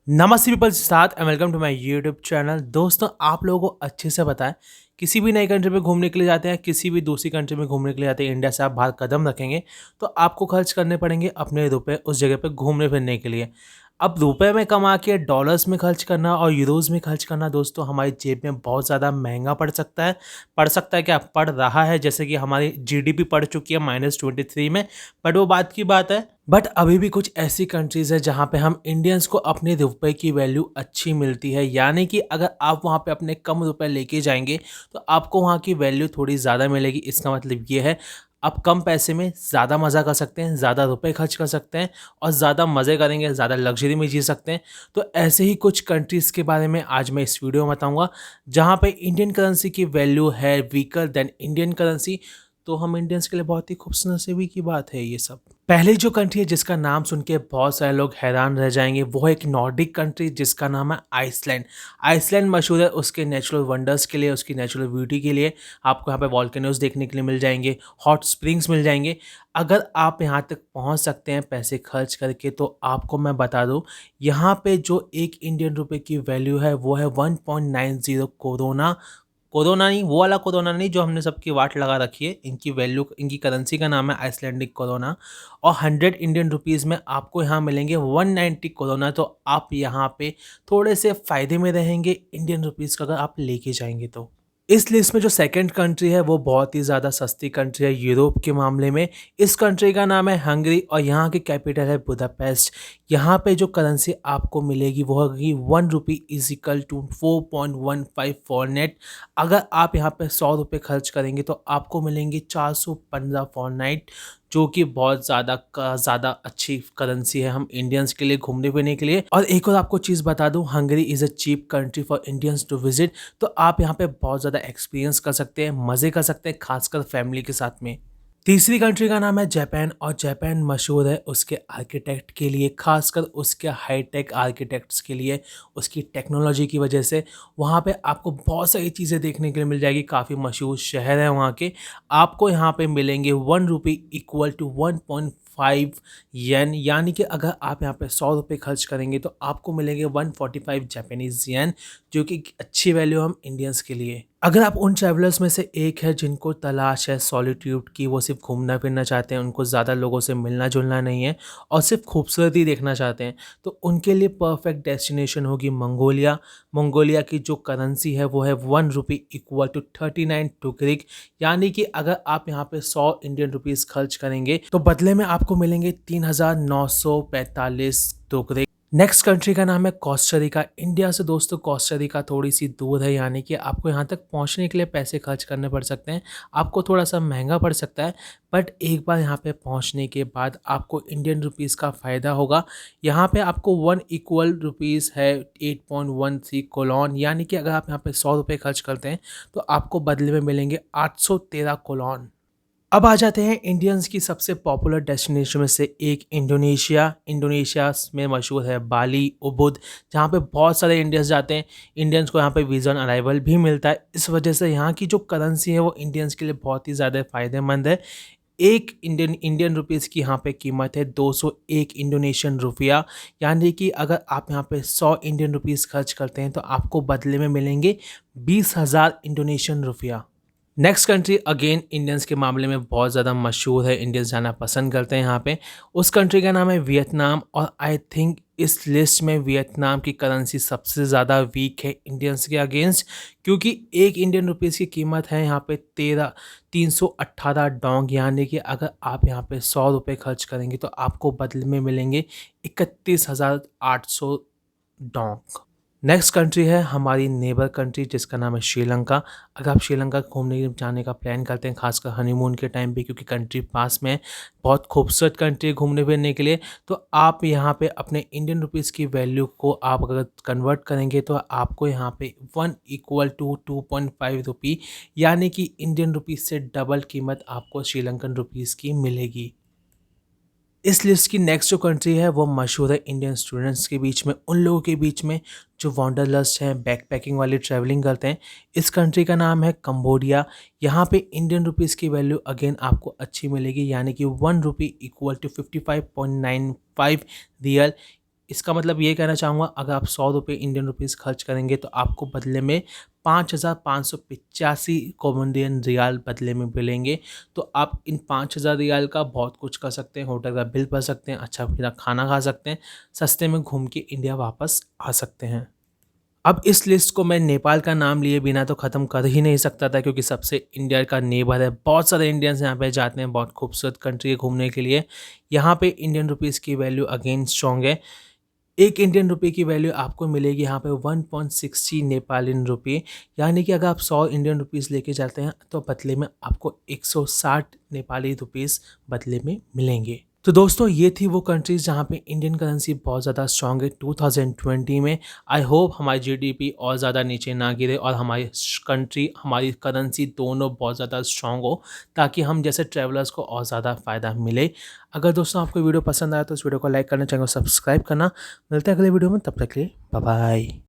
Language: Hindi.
नमस्ते पीपल साथ and welcome to my YouTube channel. दोस्तों, आप लोगों को अच्छे से पता है, किसी भी नई कंट्री में घूमने के लिए जाते हैं, किसी भी दूसरी कंट्री में घूमने के लिए जाते हैं, इंडिया से आप बाहर कदम रखेंगे तो आपको खर्च करने पड़ेंगे अपने रुपए उस जगह पे घूमने फिरने के लिए। अब रुपए में कमा के डॉलर्स में खर्च करना और यूरोज़ में खर्च करना दोस्तों हमारी जेब में बहुत ज़्यादा महंगा पड़ सकता है क्या पड़ रहा है। जैसे कि हमारी जीडीपी पड़ चुकी है -23 में, बट वो बात की बात है। बट अभी भी कुछ ऐसी कंट्रीज़ है जहाँ पे हम इंडियंस को अपने रुपए की वैल्यू अच्छी मिलती है, यानी कि अगर आप वहाँ पे अपने कम रुपए लेके जाएंगे तो आपको वहाँ की वैल्यू थोड़ी ज़्यादा मिलेगी। इसका मतलब ये है, आप कम पैसे में ज़्यादा मज़ा कर सकते हैं, ज़्यादा रुपए खर्च कर सकते हैं और ज़्यादा मज़े करेंगे, ज़्यादा लग्जरी में जी सकते हैं। तो ऐसे ही कुछ कंट्रीज़ के बारे में आज मैं इस वीडियो में बताऊँगा जहाँ पे इंडियन करेंसी की वैल्यू है वीकर देन इंडियन करेंसी। तो हम इंडियंस के लिए बहुत ही खूबसूरती की बात है ये सब। पहली जो कंट्री है जिसका नाम सुन के बहुत सारे लोग हैरान रह जाएंगे वो है एक नॉर्डिक कंट्री जिसका नाम है आइसलैंड। आइसलैंड मशहूर है उसके नेचुरल वंडर्स के लिए, उसकी नेचुरल ब्यूटी के लिए। आपको यहाँ पे वॉल्केनोज देखने के लिए मिल जाएंगे, हॉट स्प्रिंग्स मिल जाएंगे। अगर आप यहाँ तक पहुँच सकते हैं पैसे खर्च करके तो आपको मैं बता दूँ, यहाँ पे जो एक इंडियन रुपए की वैल्यू है वो है 1.90 कोरोना। कोरोना नहीं, वो वाला कोरोना नहीं जो हमने सबकी वाट लगा रखी है। इनकी वैल्यू, इनकी करेंसी का नाम है आइसलैंडिक कोरोना। और 100 इंडियन रुपीज़ में आपको यहाँ मिलेंगे 190 कोरोना। तो आप यहाँ पे थोड़े से फ़ायदे में रहेंगे इंडियन रुपीज़ का अगर आप लेके जाएंगे तो। इस लिस्ट में जो सेकंड कंट्री है वो बहुत ही ज़्यादा सस्ती कंट्री है यूरोप के मामले में। इस कंट्री का नाम है हंगरी और यहाँ की कैपिटल है बुदापेस्ट। यहाँ पे जो करेंसी आपको मिलेगी वो होगी 1 रुपी इजिकल टू 4.15 फॉरनेट। अगर आप यहाँ पे 100 रुपये खर्च करेंगे तो आपको मिलेंगे 415 फॉरनाइट, जो कि बहुत ज़्यादा अच्छी करेंसी है हम इंडियंस के लिए घूमने फिरने के लिए। और एक और आपको चीज़ बता दूं, Hungary is a cheap country for Indians to visit. तो आप यहाँ पे बहुत ज़्यादा एक्सपीरियंस कर सकते हैं, मज़े कर सकते हैं, खासकर फैमिली के साथ में। तीसरी कंट्री का नाम है जापान और जापान मशहूर है उसके आर्किटेक्ट के लिए, खासकर उसके हाईटेक आर्किटेक्ट्स के लिए, उसकी टेक्नोलॉजी की वजह से। वहाँ पे आपको बहुत सारी चीज़ें देखने के लिए मिल जाएगी, काफ़ी मशहूर शहर है वहाँ के। आपको यहाँ पे मिलेंगे 1 रुपी इक्वल टू 1.5 येन, यानी कि अगर आप यहाँ पे 100 रुपये खर्च करेंगे तो आपको मिलेंगे 145 जापानीज येन, जो कि अच्छी वैल्यू हम इंडियंस के लिए। अगर आप उन ट्रैवलर्स में से एक है जिनको तलाश है सॉलिट्यूड की, वो सिर्फ घूमना फिरना चाहते हैं, उनको ज़्यादा लोगों से मिलना जुलना नहीं है और सिर्फ खूबसूरती देखना चाहते हैं, तो उनके लिए परफेक्ट डेस्टिनेशन होगी मंगोलिया। मंगोलिया की जो करेंसी है वो है 1 रुपी इक्वल टू 39 टुकरिक, यानी कि अगर आप यहाँ पे 100 इंडियन रुपीज़ खर्च करेंगे तो बदले में आपको मिलेंगे 3945 टुकरिक। नेक्स्ट कंट्री का नाम है कोस्टारिका। इंडिया से दोस्तों कोस्टारिका थोड़ी सी दूर है, यानी कि आपको यहाँ तक पहुँचने के लिए पैसे खर्च करने पड़ सकते हैं, आपको थोड़ा सा महंगा पड़ सकता है। बट एक बार यहाँ पे पहुँचने के बाद आपको इंडियन रुपीज़ का फ़ायदा होगा। यहाँ पे आपको 1 इक्वल रुपीज़ है 8.13 कोलॉन, यानी कि अगर आप यहाँ पे 100 रुपये खर्च करते हैं तो आपको बदले में मिलेंगे 813 कोलॉन। अब आ जाते हैं इंडियंस की सबसे पॉपुलर डेस्टिनेशन में से एक इंडोनेशिया। इंडोनेशिया में मशहूर है बाली, उबुद, जहाँ पे बहुत सारे इंडियंस जाते हैं। इंडियंस को यहाँ पे वीज़ा ऑन अराइवल भी मिलता है। इस वजह से यहाँ की जो करेंसी है वो इंडियंस के लिए बहुत ही ज़्यादा फ़ायदेमंद है। एक इंडियन रुपीज़ की यहाँ पे कीमत है 201 इंडोनेशियन रुपया, यानी कि अगर आप यहाँ पे 100 इंडियन रुपीज़ खर्च करते हैं तो आपको बदले में मिलेंगे 20,000 Indonesian rupiah. Next country again Indians के मामले में बहुत ज़्यादा मशहूर है, इंडियंस जाना पसंद करते हैं यहाँ पे। उस कंट्री का नाम है वियतनाम और आई थिंक इस लिस्ट में वियतनाम की करेंसी सबसे ज़्यादा वीक है इंडियंस के अगेंस्ट, क्योंकि एक इंडियन रुपीज़ की कीमत है यहाँ पे 318 डोंग, यानी कि अगर आप यहाँ पे 100 रुपये खर्च करेंगे तो आपको बदले में मिलेंगे 31,800 डोंग। नेक्स्ट कंट्री है हमारी नेबर कंट्री जिसका नाम है श्रीलंका। अगर आप श्रीलंका घूमने जाने का प्लान करते हैं, खासकर हनीमून के टाइम पे, क्योंकि कंट्री पास में है, बहुत खूबसूरत कंट्री है घूमने फिरने के लिए, तो आप यहाँ पे अपने इंडियन रुपीज़ की वैल्यू को आप अगर कन्वर्ट करेंगे तो आपको यहाँ पे 1 इक्वल टू 2.5 रुपी, यानी कि इंडियन रुपीज़ से डबल कीमत आपको श्रीलंकन रुपीज़ की मिलेगी। इस लिस्ट की नेक्स्ट जो कंट्री है वो मशहूर है इंडियन स्टूडेंट्स के बीच में, उन लोगों के बीच में जो वॉन्डरलस्ट हैं, बैकपैकिंग वाली ट्रैवलिंग करते हैं। इस कंट्री का नाम है कंबोडिया। यहाँ पे इंडियन रुपीज़ की वैल्यू अगेन आपको अच्छी मिलेगी, यानी कि 1 रुपी इक्वल टू 55.95 रियल। इसका मतलब ये कहना चाहूँगा, अगर आप 100 रुपये इंडियन रुपीज़ खर्च करेंगे तो आपको बदले में 5,585 कोलंबियन रियाल बदले में मिलेंगे। तो आप इन 5,000 रियाल का बहुत कुछ कर सकते हैं, होटल का बिल भर सकते हैं, अच्छा फिर खाना खा सकते हैं, सस्ते में घूम के इंडिया वापस आ सकते हैं। अब इस लिस्ट को मैं नेपाल का नाम लिए बिना तो ख़त्म कर ही नहीं सकता था, क्योंकि सबसे इंडिया का नेबर है। बहुत सारे इंडियंस यहाँ पे जाते हैं, बहुत खूबसूरत कंट्री है घूमने के लिए। यहाँ पे इंडियन रुपीज़ की वैल्यू अगेन स्ट्रॉन्ग है। एक इंडियन रुपये की वैल्यू आपको मिलेगी यहाँ पे 1.60 नेपालियन रुपये, यानी कि अगर आप 100 इंडियन रुपीज़ लेके जाते हैं तो बदले में आपको 160 नेपाली रुपीज़ बदले में मिलेंगे। तो दोस्तों ये थी वो कंट्रीज़ जहाँ पे इंडियन करेंसी बहुत ज़्यादा स्ट्रॉन्ग है 2020 में। आई होप हमारी जीडीपी और ज़्यादा नीचे ना गिरे और हमारी कंट्री, हमारी करेंसी दोनों बहुत ज़्यादा स्ट्रॉन्ग हो, ताकि हम जैसे ट्रैवलर्स को और ज़्यादा फ़ायदा मिले। अगर दोस्तों आपको वीडियो पसंद आया तो इस वीडियो को लाइक करना, चैनल को सब्सक्राइब करना। मिलते हैं अगले वीडियो में, तब तक के लिए बाय बाय।